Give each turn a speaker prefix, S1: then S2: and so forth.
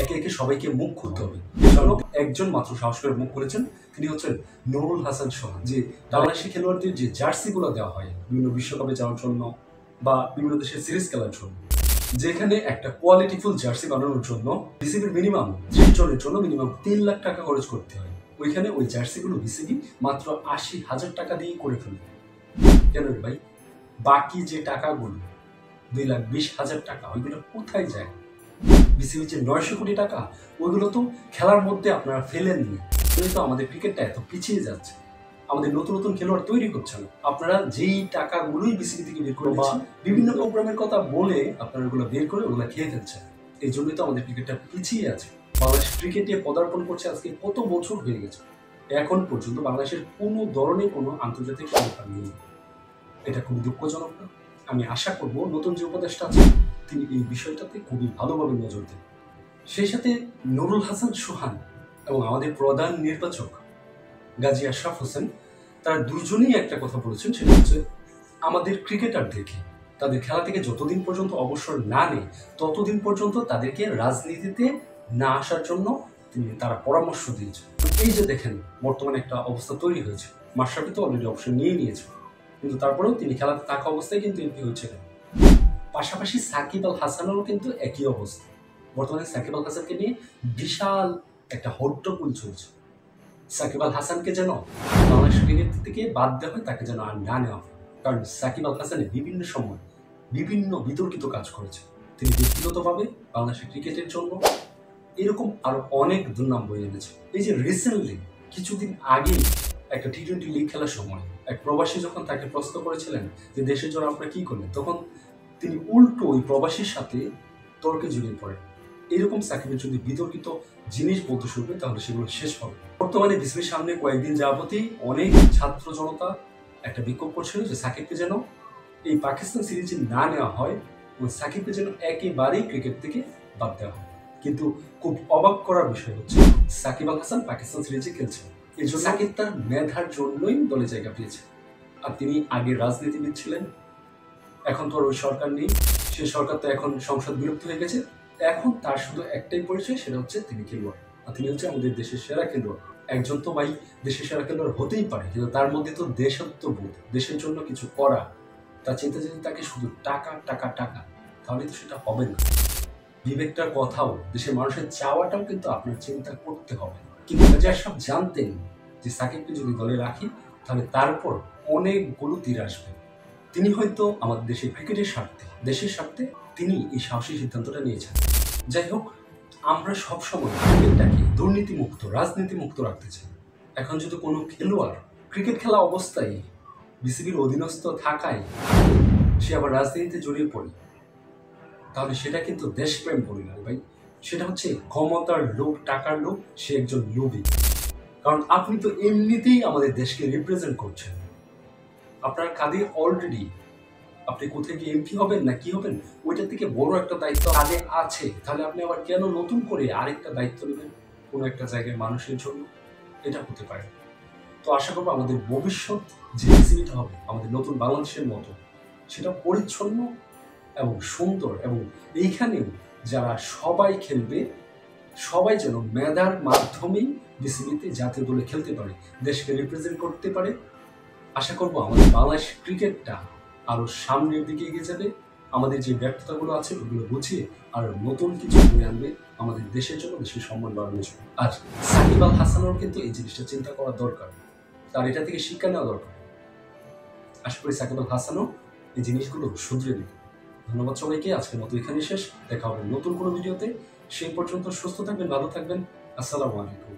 S1: একে একে সবাইকে মুখ খুলতে হবে। এজন্য একজন মাত্র সাহস করে মুখ খুলেছেন, তিনি হচ্ছেন নুরুল হাসান সোহান। যে বাংলাদেশি খেলোয়াড়দের যে জার্সিগুলো দেওয়া হয় বিভিন্ন বিশ্বকাপে যাওয়ার জন্য বা বিভিন্ন দেশের সিরিজ খেলার জন্য, যেখানে একটা কোয়ালিটিফুল জার্সি বানানোর জন্য বিসিবির মিনিমাম 30 জনের জন্য মিনিমাম 3 লাখ টাকা খরচ করতে হয়। ওইখানে ওই জার্সিগুলো বিসিবি মাত্র 80,000 টাকা দিয়ে করে ফেলে। কেন রে ভাই? বাকি যে টাকাগুলো 2,20,000 টাকা, ওইগুলো কোথায় যায়? বিসিবি যে 900 কোটি টাকা, ওইগুলো তো খেলার মধ্যে আপনারা ফেলেননি। তো আমাদের ক্রিকেটটা এত পিছিয়ে যাচ্ছে, আমাদের নতুন নতুন খেলোয়াড় তৈরি করছে না। আপনারা যেই টাকাগুলোই বিসিবি থেকে বের করে বা বিভিন্ন প্রোগ্রামের কথা বলে আপনারা ওগুলো বের করে ওগুলো খেয়ে ফেলছেন। এই জন্যই তো আমাদের ক্রিকেটটা পিছিয়ে আছে। বাংলাদেশ ক্রিকেটে পদার্পণ করছে আজকে কত বছর হয়ে গেছে, এখন পর্যন্ত বাংলাদেশের কোনো ধরনের কোনো আন্তর্জাতিক খেলা নেই। এটা খুবই দুঃখজনক না? আমি আশা করব নতুন যে উপদেষ্টা আছে তিনি এই বিষয়টাতে খুবই ভালোভাবে নজর দেন। সেই সাথে নুরুল হাসান সোহান এবং আমাদের প্রধান নির্বাচক গাজী আশরাফ হোসেন, তারা দুজনেই একটা কথা বলেছেন, সেটা হচ্ছে আমাদের ক্রিকেটারদেরকে তাদের খেলা থেকে যতদিন পর্যন্ত অবসর না নেয় ততদিন পর্যন্ত তাদেরকে রাজনীতিতে না আসার জন্য তারা পরামর্শ দিয়েছে। এই যে দেখেন বর্তমানে একটা অবস্থা তৈরি হয়েছে, মাশরাফি তো অলরেডি অবসর নিয়ে নিয়েছে, কিন্তু তারপরেও তিনি খেলাতে থাকা অবস্থায় কিন্তু এমপি হয়েছিলেন। পাশাপাশি সাকিব আল হাসানেরও কিন্তু একই অবস্থা। বর্তমানে সাকিব আল হাসানকে নিয়ে বিশাল একটা হট্টগোল চলছে। সাকিব আল হাসানকে যেন বাংলাদেশ ক্রিকেট থেকে বাদ দেওয়া হয়, তাকে যেন আর না নেওয়া হয়। কারণ সাকিব আল হাসান বিভিন্ন সময় বিভিন্ন বিতর্কিত কাজ করেছে। তিনি ব্যক্তিগতভাবে বাংলাদেশের ক্রিকেটের জন্য এরকম আরো অনেক দুর্নাম বয়ে এনেছে। এই যে রিসেন্টলি কিছুদিন আগেই একটা টি-20 লিগ খেলার সময় এক প্রবাসী যখন তাকে প্রশ্ন করেছিলেন যে দেশের জন্য আপনারা কি করলেন, তখন তিনি উল্টো ওই প্রবাসীর সাথে তর্কে জড়িয়ে পড়েন। এরকম সাকিবের যদি বিতর্কিত জিনিস বলতে শুরু করে তাহলে সেগুলো শেষ হবে। বর্তমানে বিসিবির সামনে কয়েকদিন যাবতই অনেক ছাত্র জনতা একটা বিক্ষোভ করছিল যে সাকিবকে যেন এই পাকিস্তান সিরিজে না নেওয়া হয় এবং সাকিবকে যেন একেবারেই ক্রিকেট থেকে বাদ দেওয়া হয়। কিন্তু খুব অবাক করার বিষয় হচ্ছে সাকিব আল হাসান পাকিস্তান সিরিজে খেলছেন। এই জন্য সাকিব তার মেধার জন্যই দলে জায়গা পেয়েছে। আর তিনি আগে রাজনীতিবিদ ছিলেন, এখন তো আর ওই সরকার নেই, সেই সরকার তো এখন সংসদ বিলুপ্ত হয়ে গেছে। এখন তার শুধু একটাই পরিচয়, সেটা হচ্ছে তিনি খেলোয়াড়, আর তিনি হচ্ছে আমাদের দেশের সেরা খেলোয়াড়। একজন তো ভাই দেশের সেরা খেলোয়াড় হতেই পারে, কিন্তু তার মধ্যে তো দেশাত্মবোধ, দেশের জন্য কিছু করা, তার চিন্তা যদি তাকে শুধু টাকা টাকা টাকা, তাহলে তো সেটা হবে না। বিবেকটার কথাও, দেশের মানুষের চাওয়াটাও কিন্তু আপনার চিন্তা করতে হবে। কিন্তু যারা সব জানতেন যে সাকিবকে যদি দলে রাখি তাহলে তারপর অনেকগুলো তীর আসবে। তিনি হয়তো আমাদের দেশের ক্রিকেটের স্বার্থে, দেশের স্বার্থে তিনি এই সাহসী সিদ্ধান্তটা নিয়েছেন। যাই হোক, আমরা সবসময় ক্রিকেটটাকে দুর্নীতিমুক্ত, রাজনীতিমুক্ত রাখতে চাই। এখন যদি কোনো খেলোয়াড় ক্রিকেট খেলা অবস্থায় বিসিবির অধীনস্থ থাকায় সে আবার রাজনীতিতে জড়িয়ে পড়ে, তাহলে সেটা কিন্তু দেশপ্রেম বলি না ভাই, সেটা হচ্ছে ক্ষমতার লোভ, টাকার লোভ। সে একজন লোভী। কারণ আপনি তো এমনিতেই আমাদের দেশকে রিপ্রেজেন্ট করছেন, আপনার কাঁধে অলরেডি আপনি কোথায় গিয়ে এমপি হবেন না কি হবেন ওইটা থেকে বড় একটা দায়িত্ব কাঁধে আছে। তাহলে আপনি আবার কেন নতুন করে আরেকটা দায়িত্ব নেবেন কোনো একটা জায়গায় মানুষের জন্য? এটা হতে পারে। তো আশা করবো আমাদের ভবিষ্যৎ যে বিসিবিটা হবে আমাদের নতুন বাংলাদেশের মতো, সেটা পরিচ্ছন্ন এবং সুন্দর, এবং এইখানেও যারা সবাই খেলবে সবাই যেন মেধার মাধ্যমেই বিসিবিতে জাতীয় দলে খেলতে পারে, দেশকে রিপ্রেজেন্ট করতে পারে। আশা করবো আমাদের বাংলাদেশ ক্রিকেটটা আরো সামনের দিকে এগিয়ে যাবে, আমাদের যে ব্যর্থতাগুলো আছে ওগুলো বুঝিয়ে আর নতুন কিছু বয়ে আনবে আমাদের দেশের জন্য, দেশের সম্মান বাড়ানোর জন্য। আর সাকিব আল হাসানেরও কিন্তু এই জিনিসটা চিন্তা করা দরকার, তার এটা থেকে শিক্ষা নেওয়া দরকার। আশা করি সাকিব আল হাসানও এই জিনিসগুলো শুধরে নেবে। ধন্যবাদ সবাইকে, আজকের মতো এখানেই শেষ। দেখা হবে নতুন কোনো ভিডিওতে। সেই পর্যন্ত সুস্থ থাকবেন, ভালো থাকবেন। আসসালামু আলাইকুম।